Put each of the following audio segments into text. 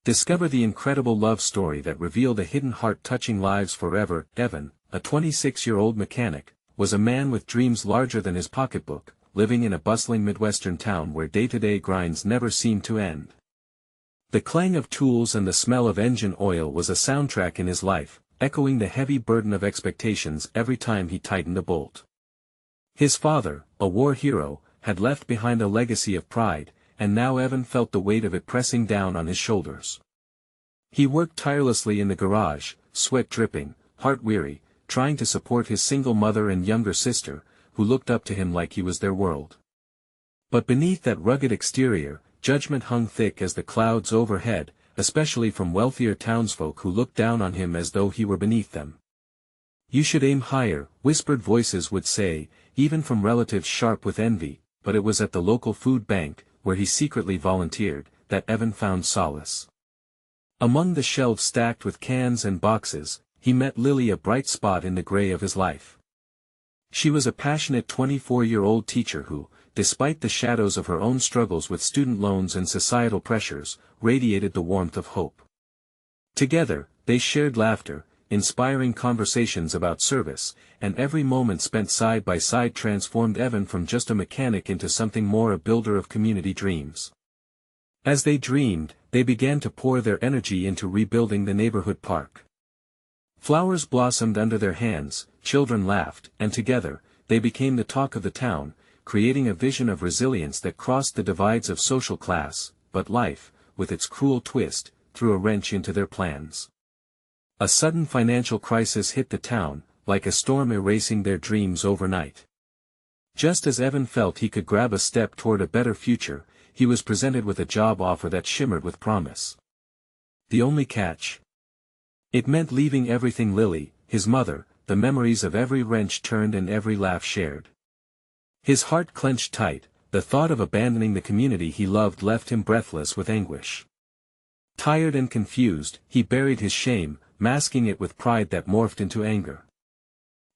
Discover the incredible love story that revealed a hidden heart touching lives forever. Evan, a 26-year-old mechanic, was a man with dreams larger than his pocketbook, living in a bustling Midwestern town where day-to-day grinds never seemed to end. The clang of tools and the smell of engine oil was a soundtrack in his life, echoing the heavy burden of expectations every time he tightened a bolt. His father, a war hero, had left behind a legacy of pride, and now Evan felt the weight of it pressing down on his shoulders. He worked tirelessly in the garage, sweat dripping, heart weary, trying to support his single mother and younger sister, who looked up to him like he was their world. But beneath that rugged exterior, judgment hung thick as the clouds overhead, especially from wealthier townsfolk who looked down on him as though he were beneath them. "You should aim higher," whispered voices would say, even from relatives sharp with envy, but it was at the local food bank, where he secretly volunteered, that Evan found solace. Among the shelves stacked with cans and boxes, he met Lily, a bright spot in the gray of his life. She was a passionate 24-year-old teacher who, despite the shadows of her own struggles with student loans and societal pressures, radiated the warmth of hope. Together, they shared laughter, inspiring conversations about service, and every moment spent side by side transformed Evan from just a mechanic into something more, a builder of community dreams. As they dreamed, they began to pour their energy into rebuilding the neighborhood park. Flowers blossomed under their hands, children laughed, and together, they became the talk of the town, creating a vision of resilience that crossed the divides of social class. But life, with its cruel twist, threw a wrench into their plans. A sudden financial crisis hit the town, like a storm erasing their dreams overnight. Just as Evan felt he could grab a step toward a better future, he was presented with a job offer that shimmered with promise. The only catch? It meant leaving everything: Lily, his mother, the memories of every wrench turned and every laugh shared. His heart clenched tight. The thought of abandoning the community he loved left him breathless with anguish. Tired and confused, he buried his shame, masking it with pride that morphed into anger.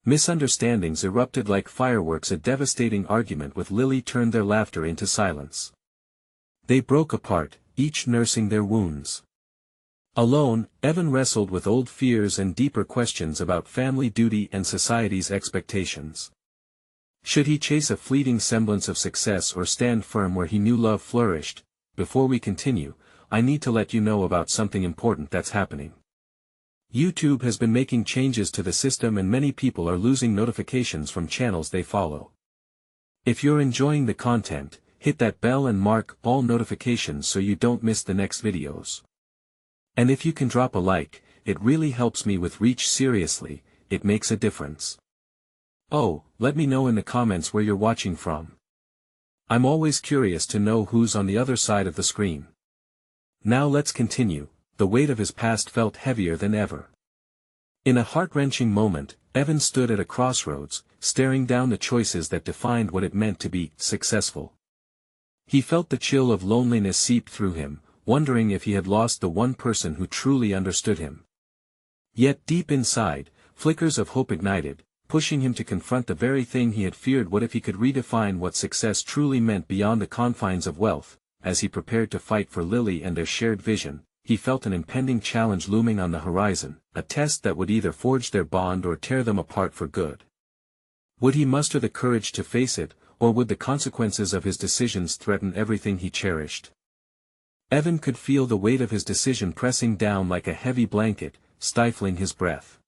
Misunderstandings erupted like fireworks. A devastating argument with Lily turned their laughter into silence. They broke apart, each nursing their wounds. Alone, Evan wrestled with old fears and deeper questions about family duty and society's expectations. Should he chase a fleeting semblance of success or stand firm where he knew love flourished? Before we continue, I need to let you know about something important that's happening. YouTube has been making changes to the system and many people are losing notifications from channels they follow. If you're enjoying the content, hit that bell and mark all notifications so you don't miss the next videos. And if you can drop a like, it really helps me with reach. Seriously, it makes a difference. Oh, let me know in the comments where you're watching from. I'm always curious to know who's on the other side of the screen. Now let's continue. The weight of his past felt heavier than ever. In a heart-wrenching moment, Evan stood at a crossroads, staring down the choices that defined what it meant to be successful. He felt the chill of loneliness seep through him, wondering if he had lost the one person who truly understood him. Yet deep inside, flickers of hope ignited, pushing him to confront the very thing he had feared. What if he could redefine what success truly meant beyond the confines of wealth? As he prepared to fight for Lily and their shared vision, he felt an impending challenge looming on the horizon, a test that would either forge their bond or tear them apart for good. Would he muster the courage to face it, or would the consequences of his decisions threaten everything he cherished? Evan could feel the weight of his decision pressing down like a heavy blanket, stifling his breath.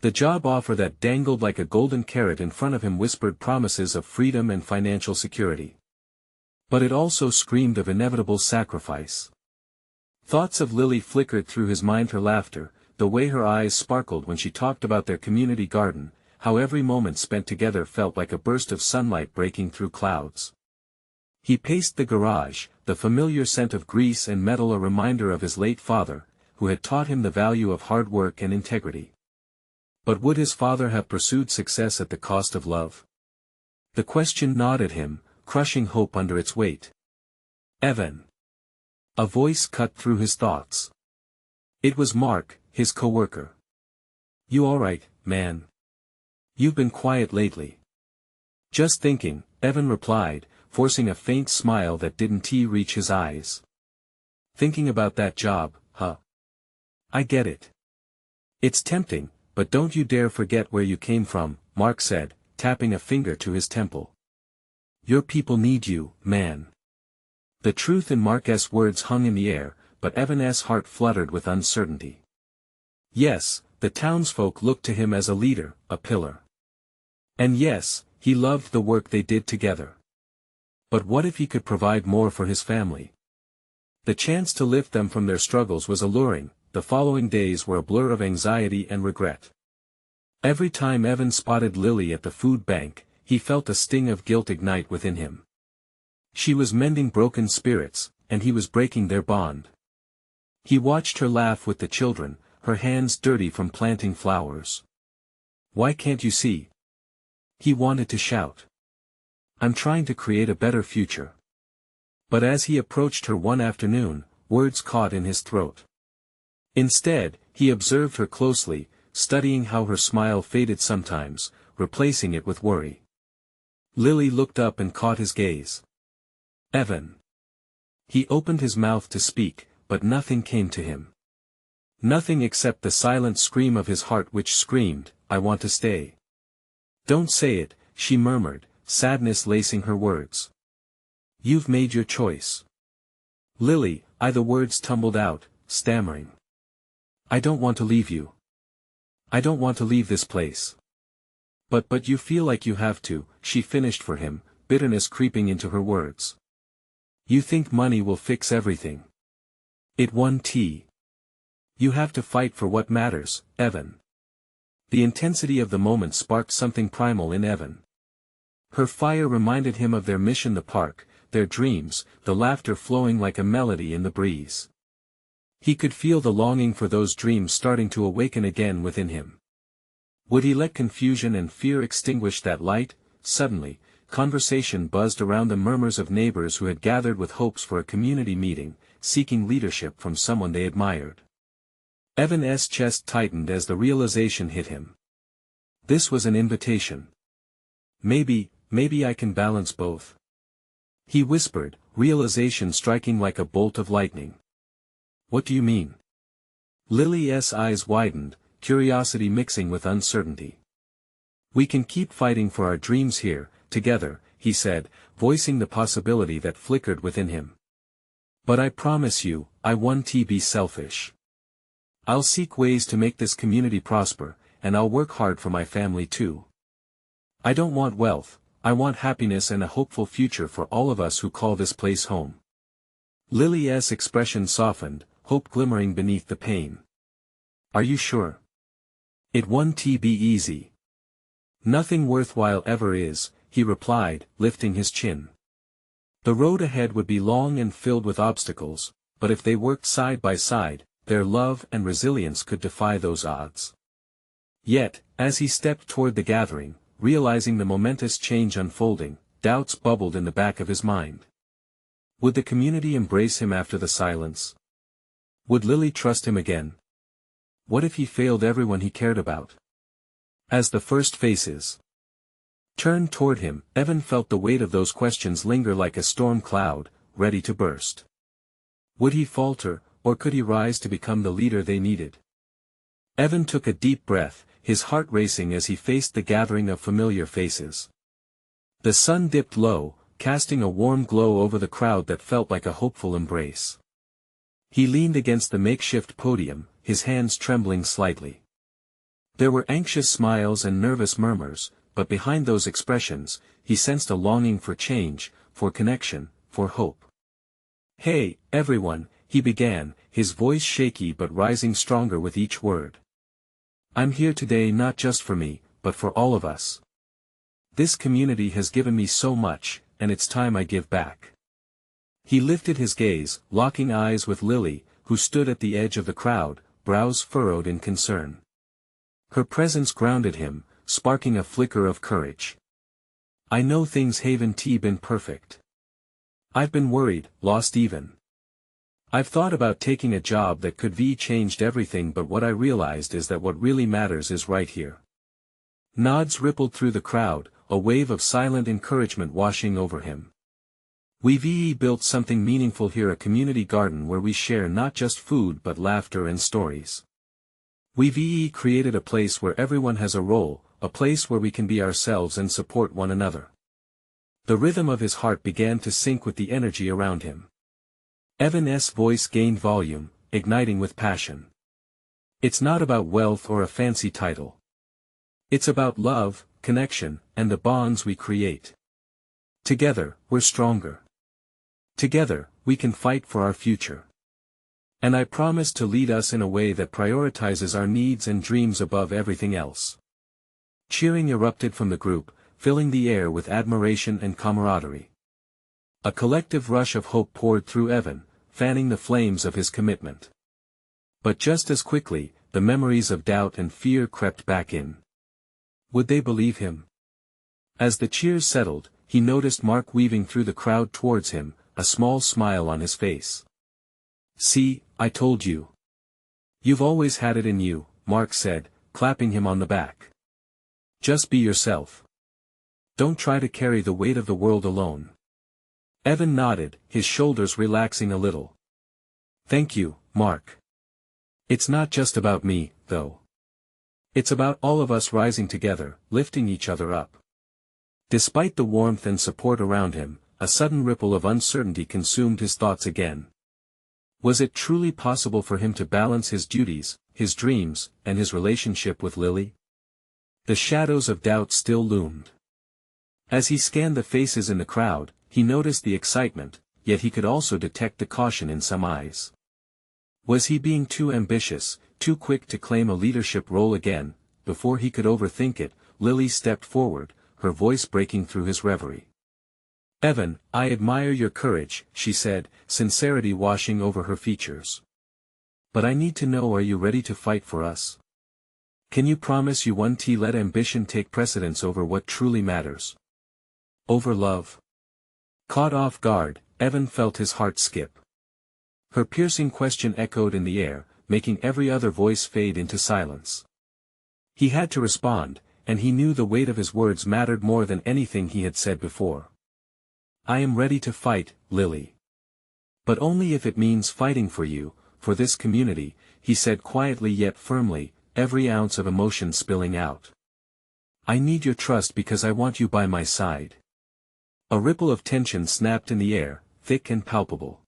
The job offer that dangled like a golden carrot in front of him whispered promises of freedom and financial security. But it also screamed of inevitable sacrifice. Thoughts of Lily flickered through his mind, her laughter, the way her eyes sparkled when she talked about their community garden, how every moment spent together felt like a burst of sunlight breaking through clouds. He paced the garage, the familiar scent of grease and metal a reminder of his late father, who had taught him the value of hard work and integrity. But would his father have pursued success at the cost of love? The question gnawed at him, crushing hope under its weight. Evan. A voice cut through his thoughts. It was Mark, his coworker. "You alright, man? You've been quiet lately." "Just thinking," Evan replied, forcing a faint smile that didn't reach his eyes. Thinking about that job, huh? I get it. It's tempting, but don't you dare forget where you came from, Mark said, tapping a finger to his temple. Your people need you, man. The truth in Mark's words hung in the air, but Evan's heart fluttered with uncertainty. Yes, the townsfolk looked to him as a leader, a pillar. And yes, he loved the work they did together. But what if he could provide more for his family? The chance to lift them from their struggles was alluring. The following days were a blur of anxiety and regret. Every time Evan spotted Lily at the food bank, he felt a sting of guilt ignite within him. She was mending broken spirits, and he was breaking their bond. He watched her laugh with the children, her hands dirty from planting flowers. Why can't you see? He wanted to shout. I'm trying to create a better future. But as he approached her one afternoon, words caught in his throat. Instead, he observed her closely, studying how her smile faded sometimes, replacing it with worry. Lily looked up and caught his gaze. Evan. He opened his mouth to speak, but nothing came to him. Nothing except the silent scream of his heart which screamed, I want to stay. Don't say it, she murmured, sadness lacing her words. You've made your choice. Lily, the words tumbled out, stammering. I don't want to leave you. I don't want to leave this place. But you feel like you have to, she finished for him, bitterness creeping into her words. You think money will fix everything. It won't. You have to fight for what matters, Evan. The intensity of the moment sparked something primal in Evan. Her fire reminded him of their mission, the park, their dreams, the laughter flowing like a melody in the breeze. He could feel the longing for those dreams starting to awaken again within him. Would he let confusion and fear extinguish that light? Suddenly, conversation buzzed around the murmurs of neighbors who had gathered with hopes for a community meeting, seeking leadership from someone they admired. Evan's chest tightened as the realization hit him. This was an invitation. Maybe I can balance both. He whispered, realization striking like a bolt of lightning. What do you mean? Lily's eyes widened, curiosity mixing with uncertainty. We can keep fighting for our dreams here, together, he said, voicing the possibility that flickered within him. But I promise you, I won't be selfish. I'll seek ways to make this community prosper, and I'll work hard for my family too. I don't want wealth, I want happiness and a hopeful future for all of us who call this place home. Lily's expression softened, hope glimmering beneath the pain. Are you sure? It won't be easy. Nothing worthwhile ever is, he replied, lifting his chin. The road ahead would be long and filled with obstacles, but if they worked side by side, their love and resilience could defy those odds. Yet, as he stepped toward the gathering, realizing the momentous change unfolding, doubts bubbled in the back of his mind. Would the community embrace him after the silence? Would Lily trust him again? What if he failed everyone he cared about? As the first faces turned toward him, Evan felt the weight of those questions linger like a storm cloud, ready to burst. Would he falter, or could he rise to become the leader they needed? Evan took a deep breath, his heart racing as he faced the gathering of familiar faces. The sun dipped low, casting a warm glow over the crowd that felt like a hopeful embrace. He leaned against the makeshift podium, his hands trembling slightly. There were anxious smiles and nervous murmurs, but behind those expressions, he sensed a longing for change, for connection, for hope. Hey, everyone, he began, his voice shaky but rising stronger with each word. I'm here today not just for me, but for all of us. This community has given me so much, and it's time I give back. He lifted his gaze, locking eyes with Lily, who stood at the edge of the crowd, brows furrowed in concern. Her presence grounded him, sparking a flicker of courage. I know things haven't been perfect. I've been worried, lost even. I've thought about taking a job that could be changed everything, but what I realized is that what really matters is right here. Nods rippled through the crowd, a wave of silent encouragement washing over him. We've built something meaningful here, a community garden where we share not just food but laughter and stories. We've created a place where everyone has a role, a place where we can be ourselves and support one another. The rhythm of his heart began to sync with the energy around him. Evan's voice gained volume, igniting with passion. It's not about wealth or a fancy title. It's about love, connection, and the bonds we create. Together, we're stronger. Together, we can fight for our future. And I promise to lead us in a way that prioritizes our needs and dreams above everything else. Cheering erupted from the group, filling the air with admiration and camaraderie. A collective rush of hope poured through Evan, fanning the flames of his commitment. But just as quickly, the memories of doubt and fear crept back in. Would they believe him? As the cheers settled, he noticed Mark weaving through the crowd towards him, a small smile on his face. "See, I told you. You've always had it in you," Mark said, clapping him on the back. "Just be yourself. Don't try to carry the weight of the world alone." Evan nodded, his shoulders relaxing a little. "Thank you, Mark. It's not just about me, though. It's about all of us rising together, lifting each other up." Despite the warmth and support around him, a sudden ripple of uncertainty consumed his thoughts again. Was it truly possible for him to balance his duties, his dreams, and his relationship with Lily? The shadows of doubt still loomed. As he scanned the faces in the crowd, he noticed the excitement, yet he could also detect the caution in some eyes. Was he being too ambitious, too quick to claim a leadership role again? Before he could overthink it, Lily stepped forward, her voice breaking through his reverie. "Evan, I admire your courage," she said, sincerity washing over her features. "But I need to know, are you ready to fight for us? Can you promise you won't let ambition take precedence over what truly matters? Over love?" Caught off guard, Evan felt his heart skip. Her piercing question echoed in the air, making every other voice fade into silence. He had to respond, and he knew the weight of his words mattered more than anything he had said before. "I am ready to fight, Lily. But only if it means fighting for you, for this community," he said quietly yet firmly, every ounce of emotion spilling out. "I need your trust because I want you by my side." A ripple of tension snapped in the air, thick and palpable.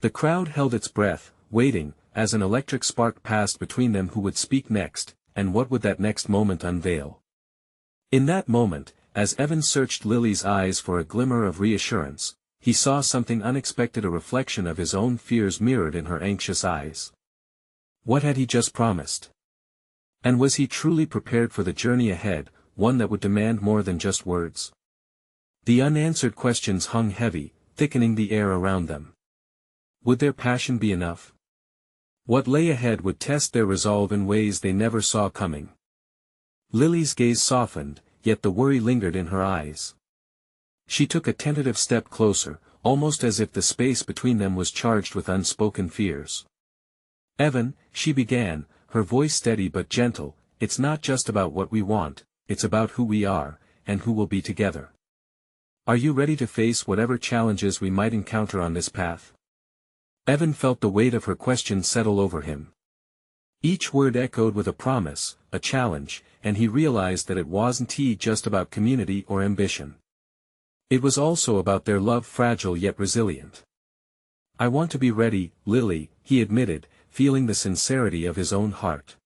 The crowd held its breath, waiting, as an electric spark passed between them. Who would speak next, and what would that next moment unveil? In that moment, as Evan searched Lily's eyes for a glimmer of reassurance, he saw something unexpected, a reflection of his own fears mirrored in her anxious eyes. What had he just promised? And was he truly prepared for the journey ahead, one that would demand more than just words? The unanswered questions hung heavy, thickening the air around them. Would their passion be enough? What lay ahead would test their resolve in ways they never saw coming. Lily's gaze softened, yet the worry lingered in her eyes. She took a tentative step closer, almost as if the space between them was charged with unspoken fears. "Evan," she began, her voice steady but gentle, "it's not just about what we want, it's about who we are, and who we'll be together. Are you ready to face whatever challenges we might encounter on this path?" Evan felt the weight of her question settle over him. Each word echoed with a promise, a challenge, and he realized that it wasn't just about community or ambition. It was also about their love, fragile yet resilient. "I want to be ready, Lily," he admitted, feeling the sincerity of his own heart.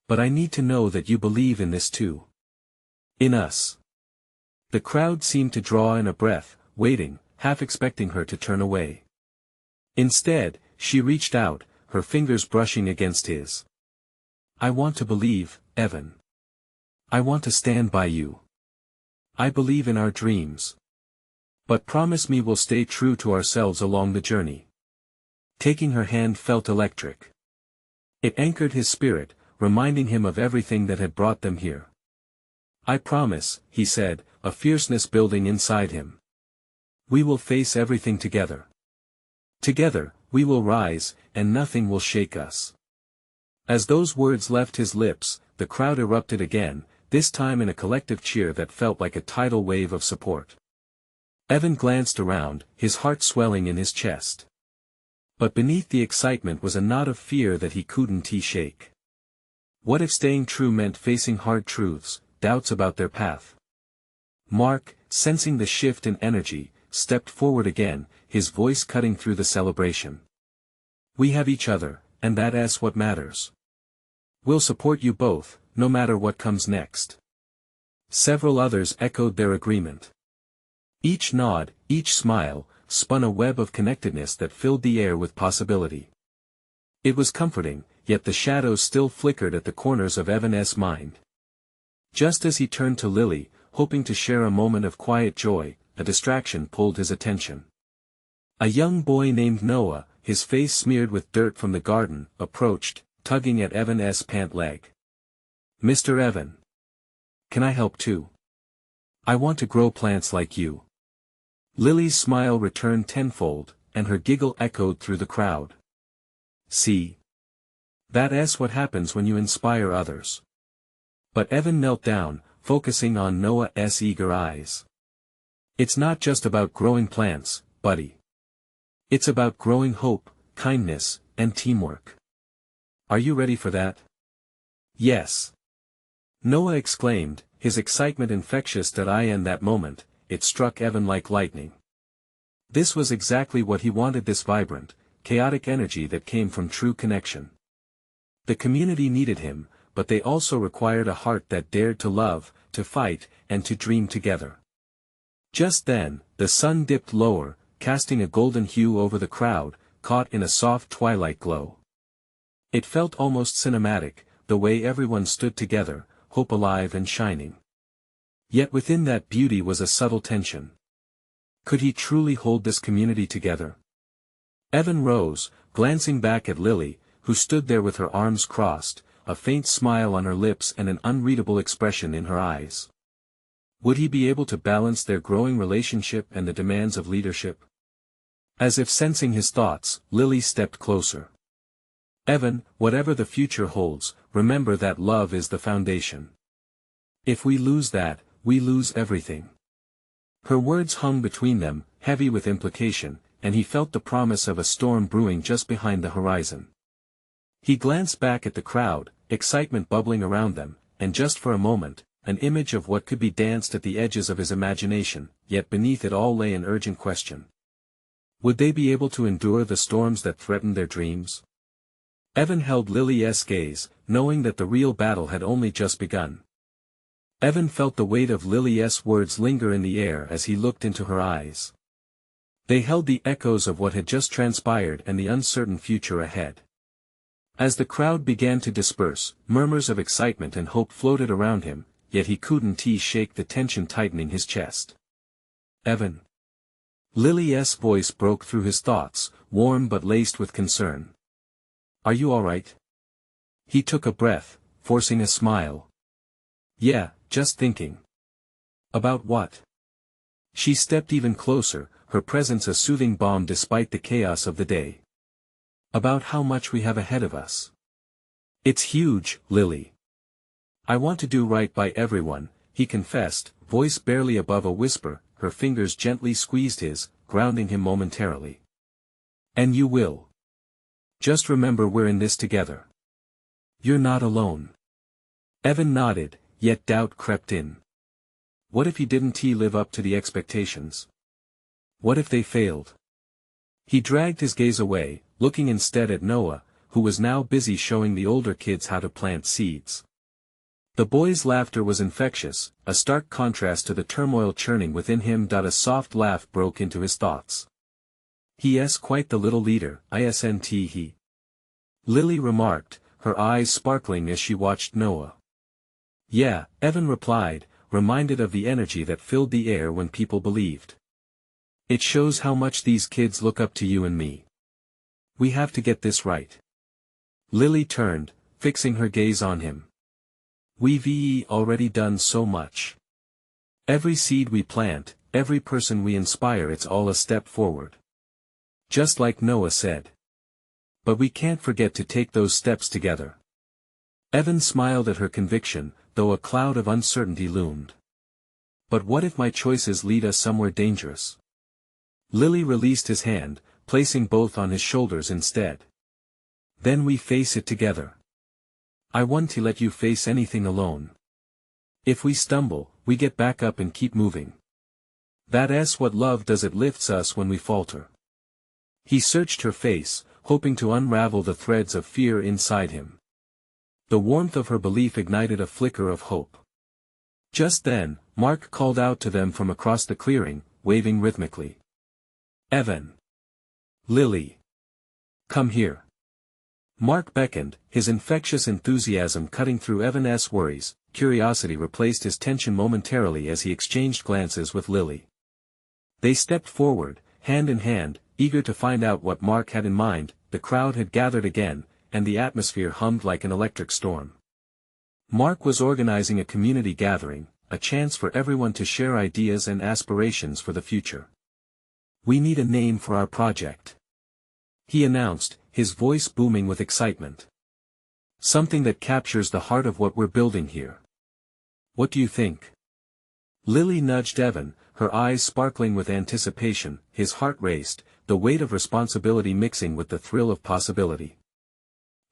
"But I need to know that you believe in this too. In us." The crowd seemed to draw in a breath, waiting, half expecting her to turn away. Instead, she reached out, her fingers brushing against his. "I want to believe, Evan. I want to stand by you. I believe in our dreams. But promise me we'll stay true to ourselves along the journey." Taking her hand felt electric. It anchored his spirit, reminding him of everything that had brought them here. "I promise," he said, a fierceness building inside him. "We will face everything together. Together, we will rise, and nothing will shake us." As those words left his lips, the crowd erupted again, this time in a collective cheer that felt like a tidal wave of support. Evan glanced around, his heart swelling in his chest. But beneath the excitement was a knot of fear that he couldn't shake. What if staying true meant facing hard truths, doubts about their path? Mark, sensing the shift in energy, stepped forward again, his voice cutting through the celebration. We have each other, and that's what matters. We'll support you both, no matter what comes next. Several others echoed their agreement. Each nod, each smile, spun a web of connectedness that filled the air with possibility. It was comforting, yet the shadows still flickered at the corners of Evan's mind. Just as he turned to Lily, hoping to share a moment of quiet joy, a distraction pulled his attention. A young boy named Noah, his face smeared with dirt from the garden, approached, tugging at Evan's pant leg. "Mr. Evan. Can I help too? I want to grow plants like you." Lily's smile returned tenfold, and her giggle echoed through the crowd. "See? That's what happens when you inspire others." But Evan knelt down, focusing on Noah's eager eyes. "It's not just about growing plants, buddy. It's about growing hope, kindness, and teamwork. Are you ready for that?" "Yes." Noah exclaimed, his excitement infectious. In that moment, it struck Evan like lightning. This was exactly what he wanted, this vibrant, chaotic energy that came from true connection. The community needed him, but they also required a heart that dared to love, to fight, and to dream together. Just then, the sun dipped lower, casting a golden hue over the crowd, caught in a soft twilight glow. It felt almost cinematic, the way everyone stood together, hope alive and shining. Yet within that beauty was a subtle tension. Could he truly hold this community together? Evan rose, glancing back at Lily, who stood there with her arms crossed, a faint smile on her lips and an unreadable expression in her eyes. Would he be able to balance their growing relationship and the demands of leadership? As if sensing his thoughts, Lily stepped closer. "Evan, whatever the future holds, remember that love is the foundation. If we lose that, we lose everything." Her words hung between them, heavy with implication, and he felt the promise of a storm brewing just behind the horizon. He glanced back at the crowd, excitement bubbling around them, and just for a moment, an image of what could be danced at the edges of his imagination, yet beneath it all lay an urgent question. Would they be able to endure the storms that threatened their dreams? Evan held Lily's gaze, knowing that the real battle had only just begun. Evan felt the weight of Lily's words linger in the air as he looked into her eyes. They held the echoes of what had just transpired and the uncertain future ahead. As the crowd began to disperse, murmurs of excitement and hope floated around him, yet he couldn't shake the tension tightening his chest. "Evan." Lily's voice broke through his thoughts, warm but laced with concern. "Are you all right?" He took a breath, forcing a smile. "Yeah, just thinking." "About what?" She stepped even closer, her presence a soothing balm despite the chaos of the day. "About how much we have ahead of us. It's huge, Lily. I want to do right by everyone," he confessed, voice barely above a whisper. Her fingers gently squeezed his, grounding him momentarily. "And you will. Just remember we're in this together. You're not alone." Evan nodded, yet doubt crept in. What if he didn't live up to the expectations? What if they failed? He dragged his gaze away, looking instead at Noah, who was now busy showing the older kids how to plant seeds. The boy's laughter was infectious, a stark contrast to the turmoil churning within him. A soft laugh broke into his thoughts. "He's quite the little leader, isn't he?" Lily remarked, her eyes sparkling as she watched Noah. "Yeah," Evan replied, reminded of the energy that filled the air when people believed. "It shows how much these kids look up to you and me. We have to get this right." Lily turned, fixing her gaze on him. "We've already done so much. Every seed we plant, every person we inspire, it's all a step forward. Just like Noah said. But we can't forget to take those steps together." Evan smiled at her conviction, though a cloud of uncertainty loomed. "But what if my choices lead us somewhere dangerous?" Lily released his hand, placing both on his shoulders instead. Then we face it together. I want to let you face anything alone. If we stumble, we get back up and keep moving. That's what love does, it lifts us when we falter. He searched her face, hoping to unravel the threads of fear inside him. The warmth of her belief ignited a flicker of hope. Just then, Mark called out to them from across the clearing, waving rhythmically. Evan. Lily. Come here. Mark beckoned, his infectious enthusiasm cutting through Evan's worries. Curiosity replaced his tension momentarily as he exchanged glances with Lily. They stepped forward, hand in hand, eager to find out what Mark had in mind. The crowd had gathered again, and the atmosphere hummed like an electric storm. Mark was organizing a community gathering, a chance for everyone to share ideas and aspirations for the future. We need a name for our project, he announced, his voice booming with excitement. Something that captures the heart of what we're building here. What do you think? Lily nudged Evan, her eyes sparkling with anticipation. His heart raced, the weight of responsibility mixing with the thrill of possibility.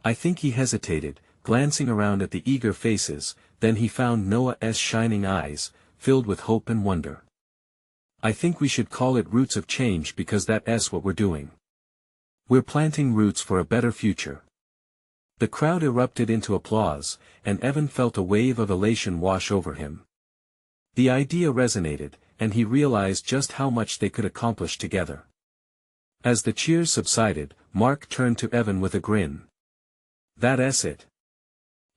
I think he hesitated, glancing around at the eager faces, then he found Noah's shining eyes, filled with hope and wonder. I think we should call it Roots of Change because that's what we're doing. We're planting roots for a better future. The crowd erupted into applause, and Evan felt a wave of elation wash over him. The idea resonated, and he realized just how much they could accomplish together. As the cheers subsided, Mark turned to Evan with a grin. That's it.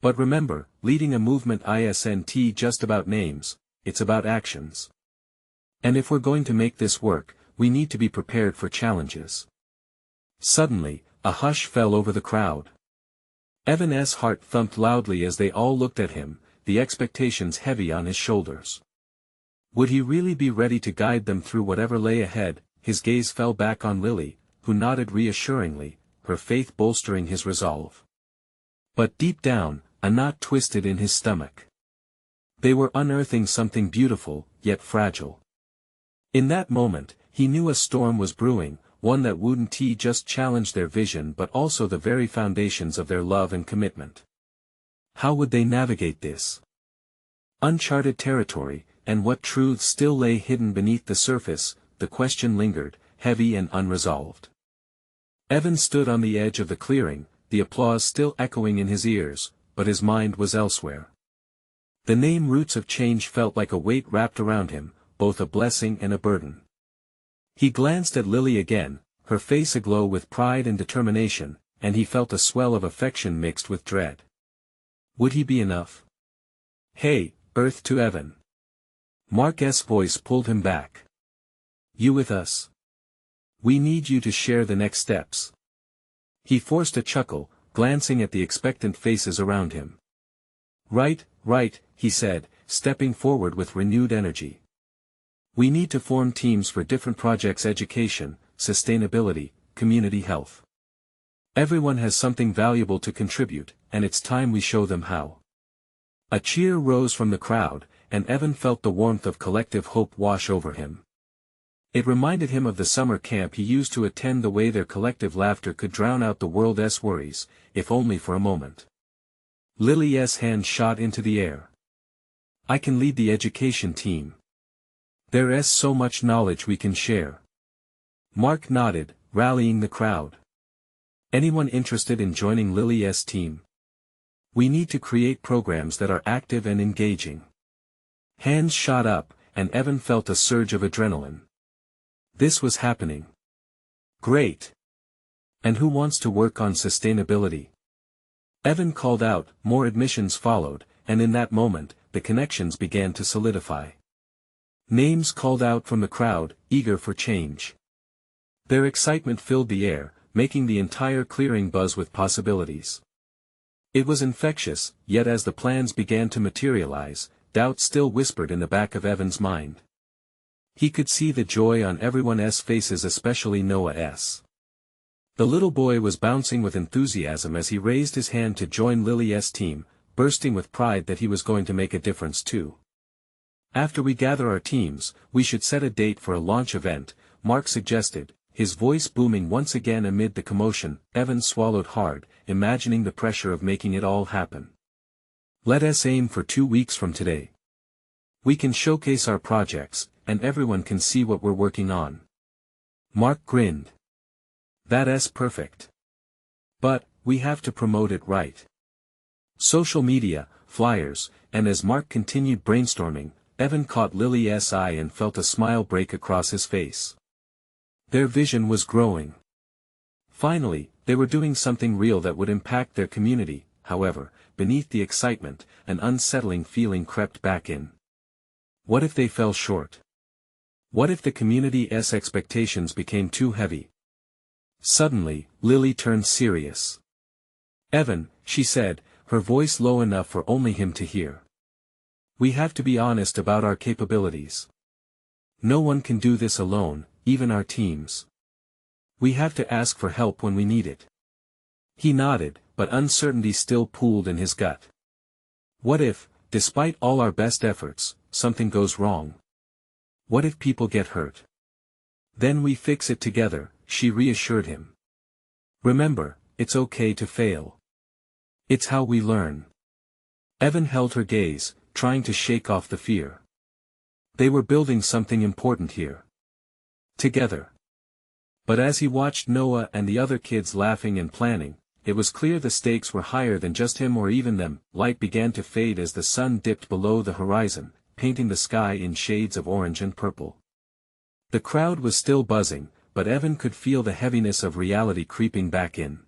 But remember, leading a movement isn't just about names, it's about actions. And if we're going to make this work, we need to be prepared for challenges. Suddenly, a hush fell over the crowd. Evan's heart thumped loudly as they all looked at him, the expectations heavy on his shoulders. Would he really be ready to guide them through whatever lay ahead? His gaze fell back on Lily, who nodded reassuringly, her faith bolstering his resolve. But deep down, a knot twisted in his stomach. They were unearthing something beautiful, yet fragile. In that moment, he knew a storm was brewing, one that wouldn't just challenge their vision but also the very foundations of their love and commitment. How would they navigate this uncharted territory, and what truths still lay hidden beneath the surface? The question lingered, heavy and unresolved. Evan stood on the edge of the clearing, the applause still echoing in his ears, but his mind was elsewhere. The name Roots of Change felt like a weight wrapped around him, both a blessing and a burden. He glanced at Lily again, her face aglow with pride and determination, and he felt a swell of affection mixed with dread. Would he be enough? Hey, Earth to Evan. Mark's voice pulled him back. You with us? We need you to share the next steps. He forced a chuckle, glancing at the expectant faces around him. Right, he said, stepping forward with renewed energy. We need to form teams for different projects: education, sustainability, community health. Everyone has something valuable to contribute, and it's time we show them how. A cheer rose from the crowd, and Evan felt the warmth of collective hope wash over him. It reminded him of the summer camp he used to attend, the way their collective laughter could drown out the world's worries, if only for a moment. Lily's hand shot into the air. I can lead the education team. There's so much knowledge we can share. Mark nodded, rallying the crowd. Anyone interested in joining Lily's team? We need to create programs that are active and engaging. Hands shot up, and Evan felt a surge of adrenaline. This was happening. Great. And who wants to work on sustainability? Evan called out. More admissions followed, and in that moment, the connections began to solidify. Names called out from the crowd, eager for change. Their excitement filled the air, making the entire clearing buzz with possibilities. It was infectious, yet as the plans began to materialize, doubt still whispered in the back of Evan's mind. He could see the joy on everyone's faces, especially Noah's. The little boy was bouncing with enthusiasm as he raised his hand to join Lily's team, bursting with pride that he was going to make a difference too. After we gather our teams, we should set a date for a launch event, Mark suggested, his voice booming once again amid the commotion. Evan swallowed hard, imagining the pressure of making it all happen. Let us aim for 2 weeks from today. We can showcase our projects, and everyone can see what we're working on. Mark grinned. That's perfect. But, we have to promote it right. Social media, flyers, and as Mark continued brainstorming, Evan caught Lily's eye and felt a smile break across his face. Their vision was growing. Finally, they were doing something real that would impact their community. However, beneath the excitement, an unsettling feeling crept back in. What if they fell short? What if the community's expectations became too heavy? Suddenly, Lily turned serious. Evan, she said, her voice low enough for only him to hear. We have to be honest about our capabilities. No one can do this alone, even our teams. We have to ask for help when we need it. He nodded, but uncertainty still pooled in his gut. What if, despite all our best efforts, something goes wrong? What if people get hurt? Then we fix it together, she reassured him. Remember, it's okay to fail. It's how we learn. Evan held her gaze, trying to shake off the fear. They were building something important here. Together. But as he watched Noah and the other kids laughing and planning, it was clear the stakes were higher than just him or even them. Light began to fade as the sun dipped below the horizon, painting the sky in shades of orange and purple. The crowd was still buzzing, but Evan could feel the heaviness of reality creeping back in.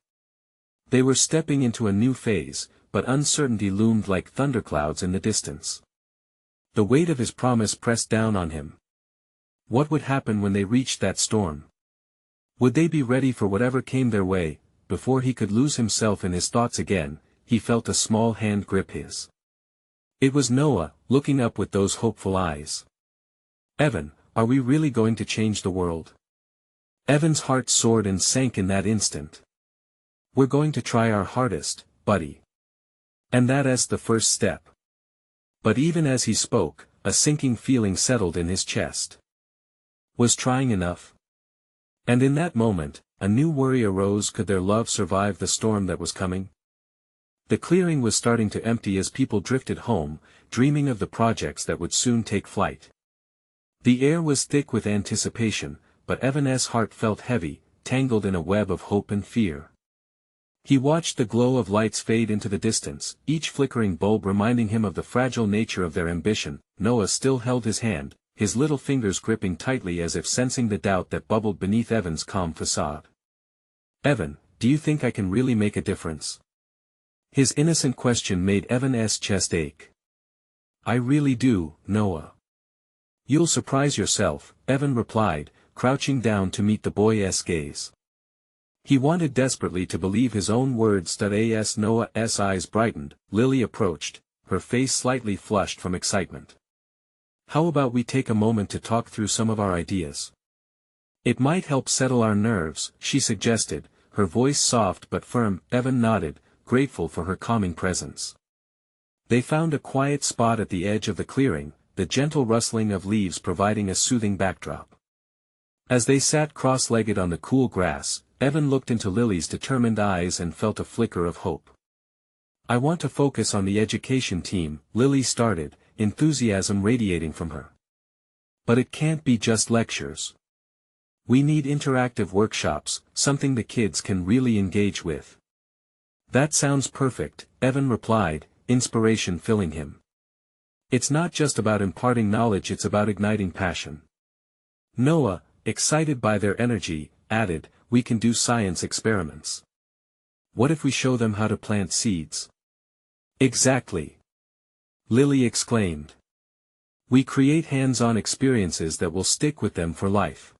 They were stepping into a new phase, but uncertainty loomed like thunderclouds in the distance. The weight of his promise pressed down on him. What would happen when they reached that storm? Would they be ready for whatever came their way? Before he could lose himself in his thoughts again, he felt a small hand grip his. It was Noah, looking up with those hopeful eyes. Evan, are we really going to change the world? Evan's heart soared and sank in that instant. We're going to try our hardest, buddy. And that's the first step. But even as he spoke, a sinking feeling settled in his chest. Was trying enough? And in that moment, a new worry arose. Could their love survive the storm that was coming? The clearing was starting to empty as people drifted home, dreaming of the projects that would soon take flight. The air was thick with anticipation, but Evan's heart felt heavy, tangled in a web of hope and fear. He watched the glow of lights fade into the distance, each flickering bulb reminding him of the fragile nature of their ambition. Noah still held his hand, his little fingers gripping tightly as if sensing the doubt that bubbled beneath Evan's calm facade. Evan, do you think I can really make a difference? His innocent question made Evan's chest ache. I really do, Noah. You'll surprise yourself, Evan replied, crouching down to meet the boy's gaze. He wanted desperately to believe his own words. As Noah's eyes brightened, Lily approached, her face slightly flushed from excitement. How about we take a moment to talk through some of our ideas? It might help settle our nerves, she suggested, her voice soft but firm. Evan nodded, grateful for her calming presence. They found a quiet spot at the edge of the clearing, the gentle rustling of leaves providing a soothing backdrop. As they sat cross-legged on the cool grass, Evan looked into Lily's determined eyes and felt a flicker of hope. I want to focus on the education team, Lily started, enthusiasm radiating from her. But it can't be just lectures. We need interactive workshops, something the kids can really engage with. That sounds perfect, Evan replied, inspiration filling him. It's not just about imparting knowledge, it's about igniting passion. Noah, excited by their energy, added, we can do science experiments. What if we show them how to plant seeds? Exactly. Lily exclaimed. We create hands-on experiences that will stick with them for life.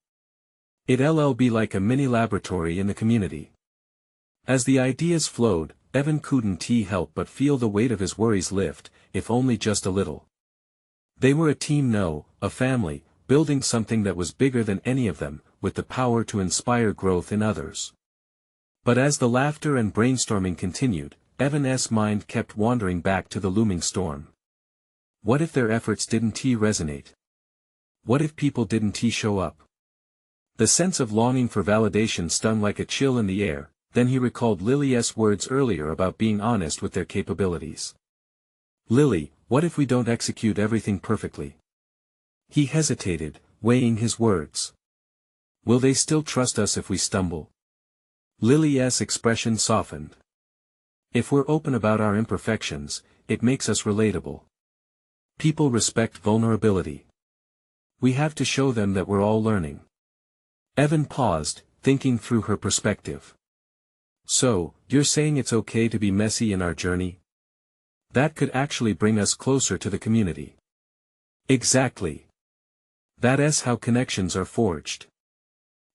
It'll be like a mini laboratory in the community. As the ideas flowed, Evan couldn't help but feel the weight of his worries lift, if only just a little. They were a team, a family, building something that was bigger than any of them, with the power to inspire growth in others. But as the laughter and brainstorming continued, Evan's mind kept wandering back to the looming storm. What if their efforts didn't resonate? What if people didn't show up? The sense of longing for validation stung like a chill in the air, then he recalled Lily's words earlier about being honest with their capabilities. Lily, what if we don't execute everything perfectly? He hesitated, weighing his words. Will they still trust us if we stumble? Lily's expression softened. If we're open about our imperfections, it makes us relatable. People respect vulnerability. We have to show them that we're all learning. Evan paused, thinking through her perspective. So, you're saying it's okay to be messy in our journey? That could actually bring us closer to the community. Exactly. That's how connections are forged.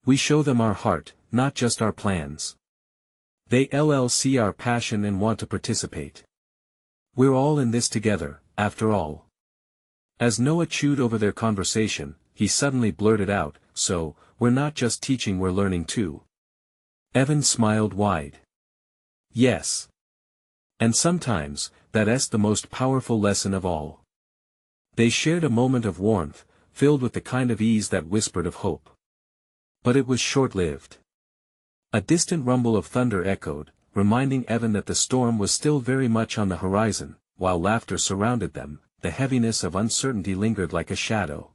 We show them our heart, not just our plans. They'll see our passion and want to participate. We're all in this together, after all. As Noah chewed over their conversation, he suddenly blurted out, so, we're not just teaching, we're learning too. Evan smiled wide. Yes. And sometimes, that's the most powerful lesson of all. They shared a moment of warmth, filled with the kind of ease that whispered of hope. But it was short-lived. A distant rumble of thunder echoed, reminding Evan that the storm was still very much on the horizon, while laughter surrounded them, the heaviness of uncertainty lingered like a shadow.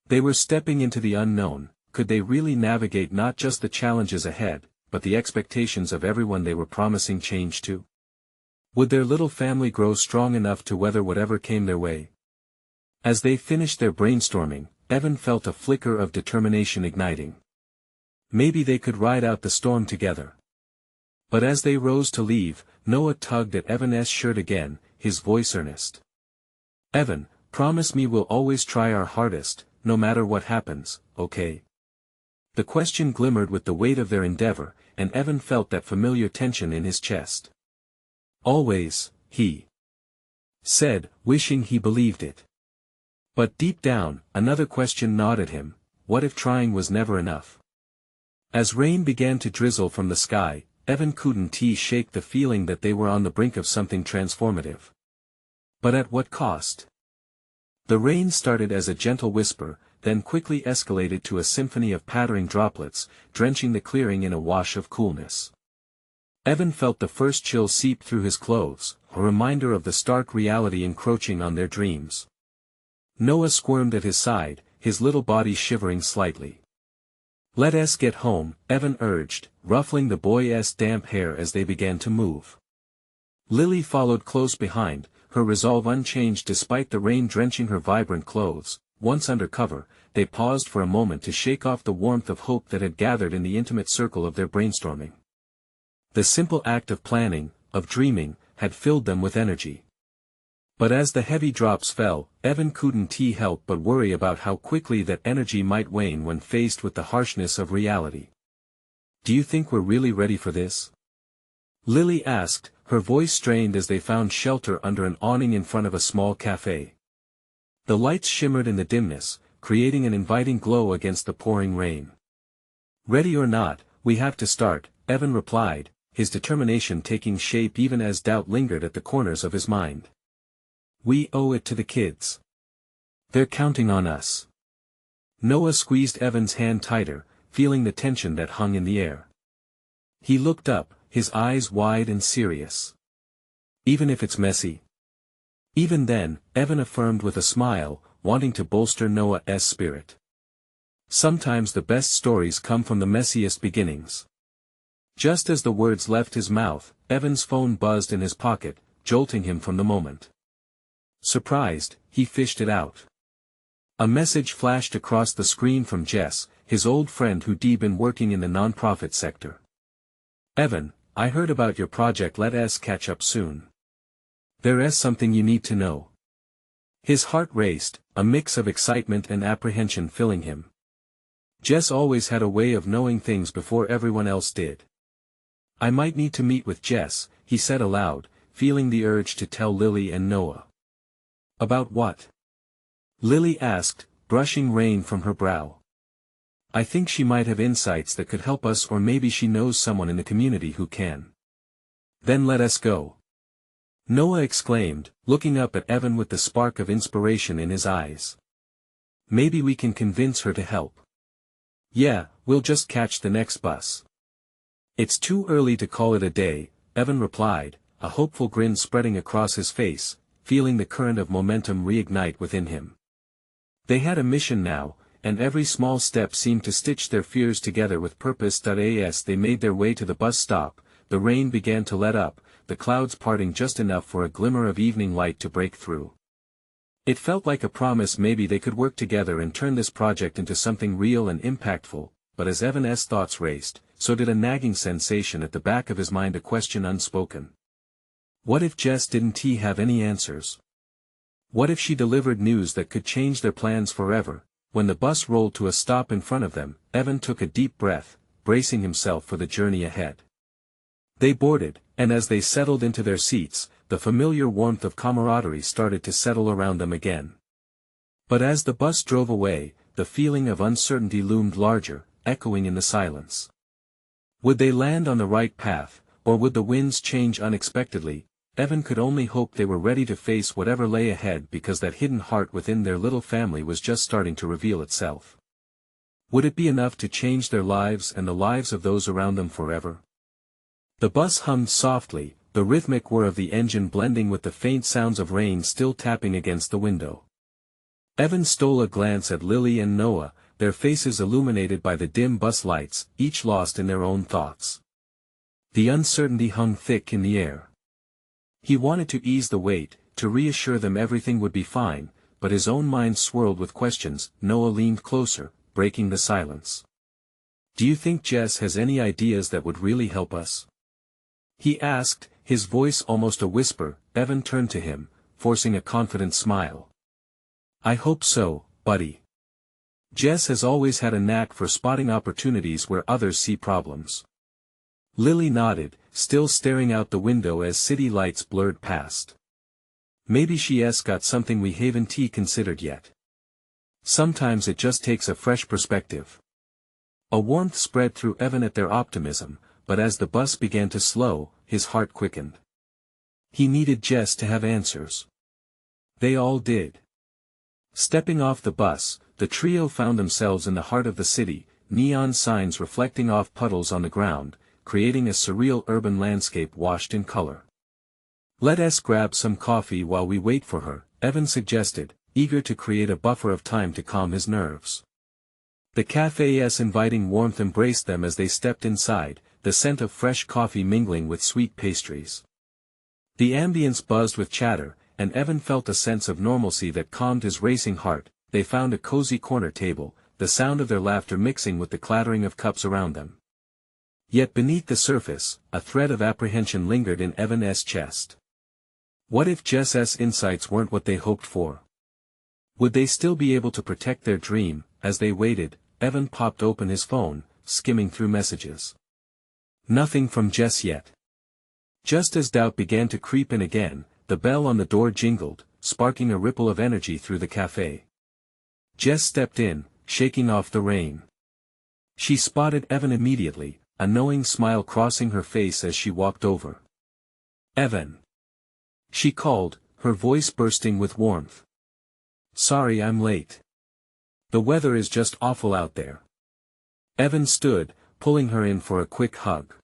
They were stepping into the unknown. Could they really navigate not just the challenges ahead, but the expectations of everyone they were promising change to? Would their little family grow strong enough to weather whatever came their way? As they finished their brainstorming, Evan felt a flicker of determination igniting. Maybe they could ride out the storm together. But as they rose to leave, Noah tugged at Evan's shirt again, his voice earnest. Evan, promise me we'll always try our hardest, no matter what happens, okay? The question glimmered with the weight of their endeavor, and Evan felt that familiar tension in his chest. Always, he said, wishing he believed it. But deep down, another question gnawed at him: what if trying was never enough? As rain began to drizzle from the sky, Evan couldn't shake the feeling that they were on the brink of something transformative. But at what cost? The rain started as a gentle whisper, then quickly escalated to a symphony of pattering droplets, drenching the clearing in a wash of coolness. Evan felt the first chill seep through his clothes, a reminder of the stark reality encroaching on their dreams. Noah squirmed at his side, his little body shivering slightly. Let us get home, Evan urged, ruffling the boy's damp hair as they began to move. Lily followed close behind, her resolve unchanged despite the rain drenching her vibrant clothes. Once under cover, they paused for a moment to shake off the warmth of hope that had gathered in the intimate circle of their brainstorming. The simple act of planning, of dreaming, had filled them with energy. But as the heavy drops fell, Evan couldn't help but worry about how quickly that energy might wane when faced with the harshness of reality. Do you think we're really ready for this? Lily asked, her voice strained as they found shelter under an awning in front of a small cafe. The lights shimmered in the dimness, creating an inviting glow against the pouring rain. Ready or not, we have to start, Evan replied, his determination taking shape even as doubt lingered at the corners of his mind. We owe it to the kids. They're counting on us. Noah squeezed Evan's hand tighter, feeling the tension that hung in the air. He looked up, his eyes wide and serious. Even if it's messy? Even then, Evan affirmed with a smile, wanting to bolster Noah's spirit. Sometimes the best stories come from the messiest beginnings. Just as the words left his mouth, Evan's phone buzzed in his pocket, jolting him from the moment. Surprised, he fished it out. A message flashed across the screen from Jess, his old friend who'd been working in the nonprofit sector. Evan, I heard about your project, let us catch up soon. There's something you need to know. His heart raced, a mix of excitement and apprehension filling him. Jess always had a way of knowing things before everyone else did. I might need to meet with Jess, he said aloud, feeling the urge to tell Lily and Noah. About what? Lily asked, brushing rain from her brow. I think she might have insights that could help us, or maybe she knows someone in the community who can. Then let us go. Noah exclaimed, looking up at Evan with the spark of inspiration in his eyes. Maybe we can convince her to help. Yeah, we'll just catch the next bus. It's too early to call it a day, Evan replied, a hopeful grin spreading across his face, feeling the current of momentum reignite within him. They had a mission now, and every small step seemed to stitch their fears together with purpose. As they made their way to the bus stop, the rain began to let up, the clouds parting just enough for a glimmer of evening light to break through. It felt like a promise maybe they could work together and turn this project into something real and impactful, but as Evan's thoughts raced, so did a nagging sensation at the back of his mind, a question unspoken. What if Jess didn't have any answers? What if she delivered news that could change their plans forever? When the bus rolled to a stop in front of them, Evan took a deep breath, bracing himself for the journey ahead. They boarded, and as they settled into their seats, the familiar warmth of camaraderie started to settle around them again. But as the bus drove away, the feeling of uncertainty loomed larger, echoing in the silence. Would they land on the right path, or would the winds change unexpectedly? Evan could only hope they were ready to face whatever lay ahead, because that hidden heart within their little family was just starting to reveal itself. Would it be enough to change their lives and the lives of those around them forever? The bus hummed softly, the rhythmic whir of the engine blending with the faint sounds of rain still tapping against the window. Evan stole a glance at Lily and Noah, their faces illuminated by the dim bus lights, each lost in their own thoughts. The uncertainty hung thick in the air. He wanted to ease the weight, to reassure them everything would be fine, but his own mind swirled with questions. Noah leaned closer, breaking the silence. Do you think Jess has any ideas that would really help us? He asked, his voice almost a whisper. Evan turned to him, forcing a confident smile. I hope so, buddy. Jess has always had a knack for spotting opportunities where others see problems. Lily nodded, still staring out the window as city lights blurred past. Maybe she's got something we haven't considered yet. Sometimes it just takes a fresh perspective. A warmth spread through Evan at their optimism, but as the bus began to slow, his heart quickened. He needed Jess to have answers. They all did. Stepping off the bus, the trio found themselves in the heart of the city, neon signs reflecting off puddles on the ground, creating a surreal urban landscape washed in color. Let us grab some coffee while we wait for her, Evan suggested, eager to create a buffer of time to calm his nerves. The cafe's inviting warmth embraced them as they stepped inside, the scent of fresh coffee mingling with sweet pastries. The ambience buzzed with chatter, and Evan felt a sense of normalcy that calmed his racing heart. They found a cozy corner table, the sound of their laughter mixing with the clattering of cups around them. Yet beneath the surface, a thread of apprehension lingered in Evan's chest. What if Jess's insights weren't what they hoped for? Would they still be able to protect their dream? As they waited, Evan popped open his phone, skimming through messages. Nothing from Jess yet. Just as doubt began to creep in again, the bell on the door jingled, sparking a ripple of energy through the cafe. Jess stepped in, shaking off the rain. She spotted Evan immediately, a knowing smile crossing her face as she walked over. Evan. She called, her voice bursting with warmth. Sorry I'm late. The weather is just awful out there. Evan stood, pulling her in for a quick hug.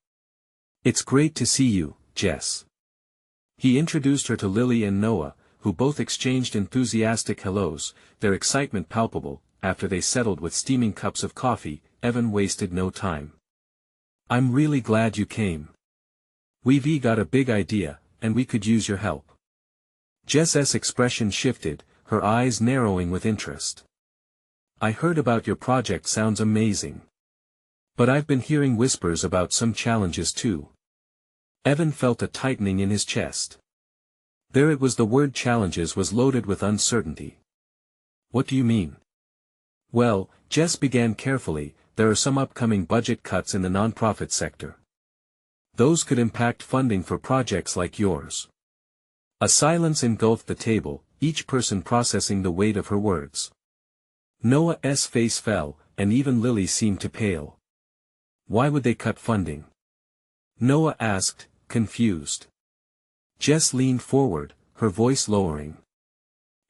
It's great to see you, Jess. He introduced her to Lily and Noah, who both exchanged enthusiastic hellos, their excitement palpable. After they settled with steaming cups of coffee, Evan wasted no time. I'm really glad you came. We've got a big idea, and we could use your help. Jess's expression shifted, her eyes narrowing with interest. I heard about your project, sounds amazing. But I've been hearing whispers about some challenges too. Evan felt a tightening in his chest. There it was, the word challenges was loaded with uncertainty. What do you mean? Well, Jess began carefully, there are some upcoming budget cuts in the nonprofit sector. Those could impact funding for projects like yours. A silence engulfed the table, each person processing the weight of her words. Noah's face fell, and even Lily seemed to pale. Why would they cut funding? Noah asked, confused. Jess leaned forward, her voice lowering.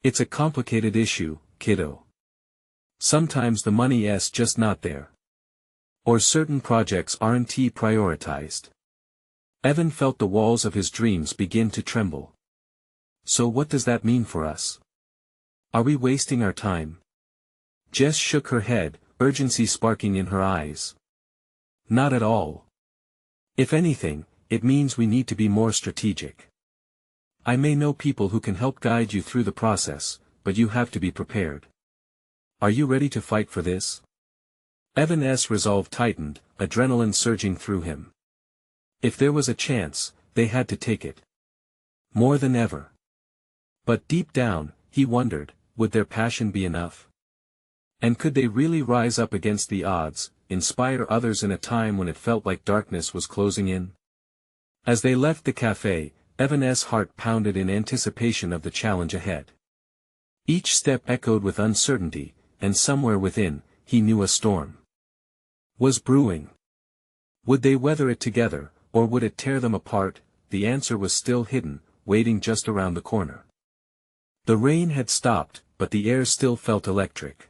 It's a complicated issue, kiddo. Sometimes the money's just not there. Or certain projects aren't prioritized. Evan felt the walls of his dreams begin to tremble. So what does that mean for us? Are we wasting our time? Jess shook her head, urgency sparking in her eyes. Not at all. If anything, it means we need to be more strategic. I may know people who can help guide you through the process, but you have to be prepared. Are you ready to fight for this? Evan's resolve tightened, adrenaline surging through him. If there was a chance, they had to take it. More than ever. But deep down, he wondered, would their passion be enough? And could they really rise up against the odds, inspire others in a time when it felt like darkness was closing in? As they left the cafe, Evan's heart pounded in anticipation of the challenge ahead. Each step echoed with uncertainty, and somewhere within, he knew a storm was brewing. Would they weather it together, or would it tear them apart? The answer was still hidden, waiting just around the corner. The rain had stopped, but the air still felt electric.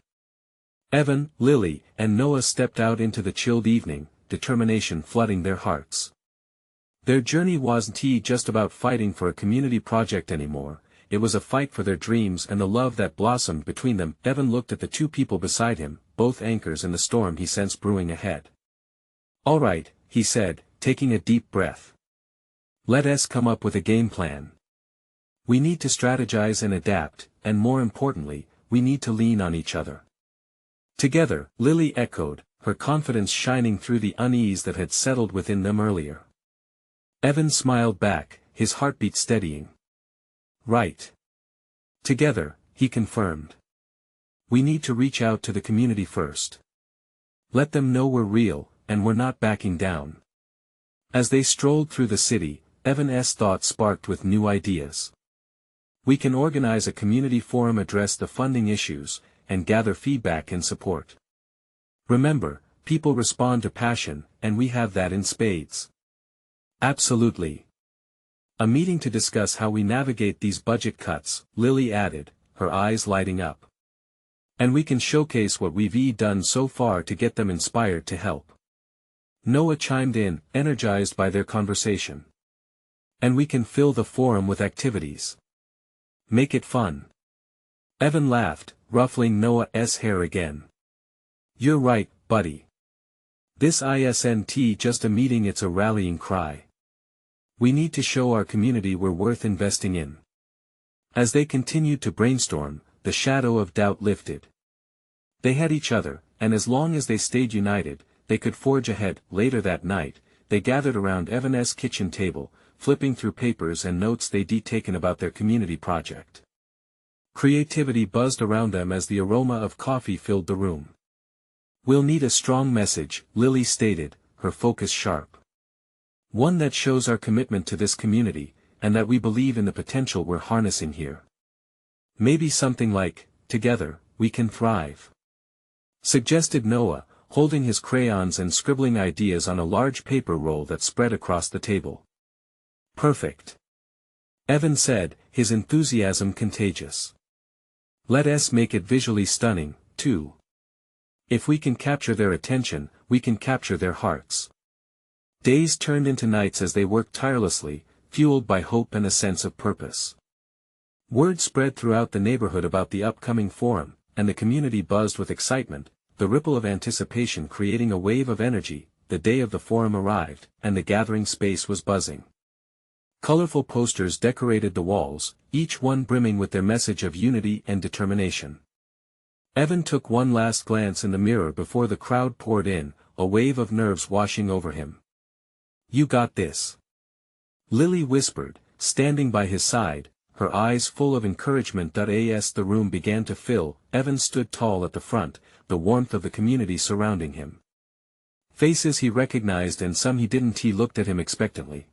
Evan, Lily, and Noah stepped out into the chilled evening, determination flooding their hearts. Their journey wasn't just about fighting for a community project anymore, it was a fight for their dreams and the love that blossomed between them. Evan looked at the two people beside him, both anchors in the storm he sensed brewing ahead. All right, he said, taking a deep breath. Let us come up with a game plan. We need to strategize and adapt, and more importantly, we need to lean on each other. Together, Lily echoed, her confidence shining through the unease that had settled within them earlier. Evan smiled back, his heartbeat steadying. Right. Together, he confirmed. We need to reach out to the community first. Let them know we're real, and we're not backing down. As they strolled through the city, Evan's thoughts sparked with new ideas. We can organize a community forum, address the funding issues, and gather feedback and support. Remember, people respond to passion, and we have that in spades. Absolutely. A meeting to discuss how we navigate these budget cuts, Lily added, her eyes lighting up. And we can showcase what we've done so far to get them inspired to help. Noah chimed in, energized by their conversation. And we can fill the forum with activities. Make it fun. Evan laughed, ruffling Noah's hair again. You're right, buddy. This isn't just a meeting, it's a rallying cry. We need to show our community we're worth investing in. As they continued to brainstorm, the shadow of doubt lifted. They had each other, and as long as they stayed united, they could forge ahead. Later that night, they gathered around Evan's kitchen table, flipping through papers and notes they'd taken about their community project. Creativity buzzed around them as the aroma of coffee filled the room. We'll need a strong message, Lily stated, her focus sharp. One that shows our commitment to this community, and that we believe in the potential we're harnessing here. Maybe something like, together, we can thrive. Suggested Noah, holding his crayons and scribbling ideas on a large paper roll that spread across the table. Perfect. Evan said, his enthusiasm contagious. Let us make it visually stunning, too. If we can capture their attention, we can capture their hearts. Days turned into nights as they worked tirelessly, fueled by hope and a sense of purpose. Word spread throughout the neighborhood about the upcoming forum, and the community buzzed with excitement, the ripple of anticipation creating a wave of energy. The day of the forum arrived, and the gathering space was buzzing. Colorful posters decorated the walls, each one brimming with their message of unity and determination. Evan took one last glance in the mirror before the crowd poured in, a wave of nerves washing over him. You got this. Lily whispered, standing by his side, her eyes full of encouragement. As the room began to fill, Evan stood tall at the front, the warmth of the community surrounding him. Faces he recognized and some he didn't. He looked at him expectantly.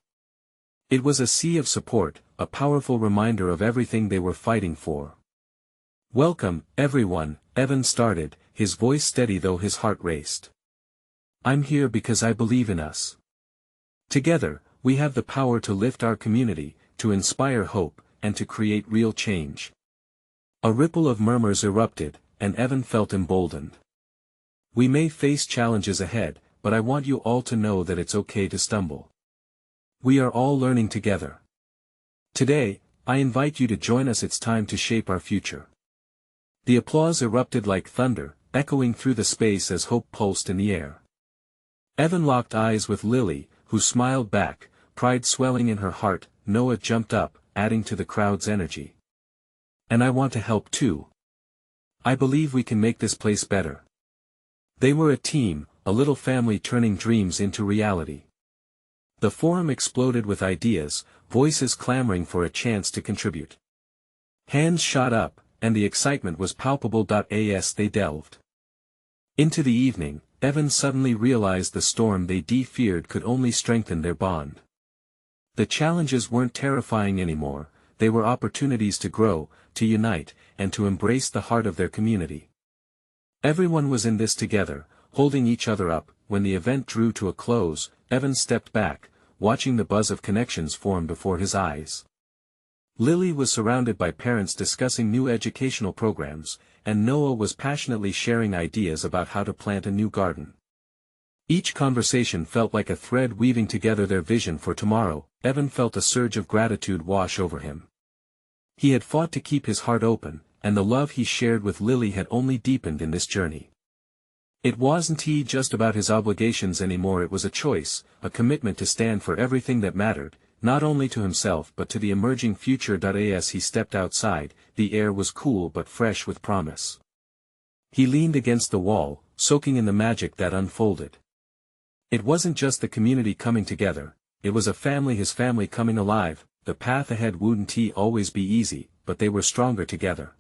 It was a sea of support, a powerful reminder of everything they were fighting for. Welcome, everyone, Evan started, his voice steady though his heart raced. I'm here because I believe in us. Together, we have the power to lift our community, to inspire hope, and to create real change. A ripple of murmurs erupted, and Evan felt emboldened. We may face challenges ahead, but I want you all to know that it's okay to stumble. We are all learning together. Today, I invite you to join us. It's time to shape our future. The applause erupted like thunder, echoing through the space as hope pulsed in the air. Evan locked eyes with Lily, who smiled back, pride swelling in her heart. Noah jumped up, adding to the crowd's energy. And I want to help too. I believe we can make this place better. They were a team, a little family turning dreams into reality. The forum exploded with ideas, voices clamoring for a chance to contribute. Hands shot up, and the excitement was palpable. As they delved into the evening, Evan suddenly realized the storm they feared could only strengthen their bond. The challenges weren't terrifying anymore, they were opportunities to grow, to unite, and to embrace the heart of their community. Everyone was in this together, holding each other up. When the event drew to a close, Evan stepped back, watching the buzz of connections form before his eyes. Lily was surrounded by parents discussing new educational programs, and Noah was passionately sharing ideas about how to plant a new garden. Each conversation felt like a thread weaving together their vision for tomorrow. Evan felt a surge of gratitude wash over him. He had fought to keep his heart open, and the love he shared with Lily had only deepened in this journey. It wasn't just about his obligations anymore. It was a choice, a commitment to stand for everything that mattered, not only to himself but to the emerging future. As he stepped outside, the air was cool but fresh with promise. He leaned against the wall, soaking in the magic that unfolded. It wasn't just the community coming together, it was his family coming alive. The path ahead wouldn't always be easy, but they were stronger together.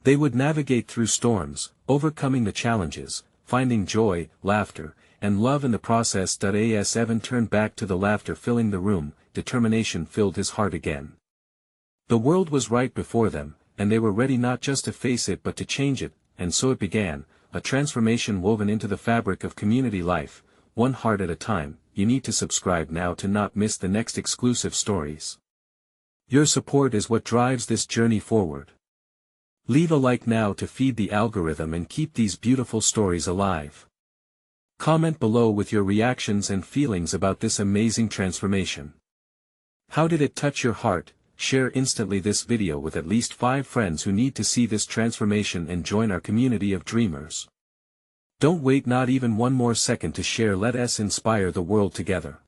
They would navigate through storms, overcoming the challenges, finding joy, laughter, and love in the process. As Evan turned back to the laughter filling the room, determination filled his heart again. The world was right before them, and they were ready not just to face it but to change it, and so it began, a transformation woven into the fabric of community life, one heart at a time. You need to subscribe now to not miss the next exclusive stories. Your support is what drives this journey forward. Leave a like now to feed the algorithm and keep these beautiful stories alive. Comment below with your reactions and feelings about this amazing transformation. How did it touch your heart? Share instantly this video with at least 5 friends who need to see this transformation and join our community of dreamers. Don't wait not even one more second to share. Let us inspire the world together.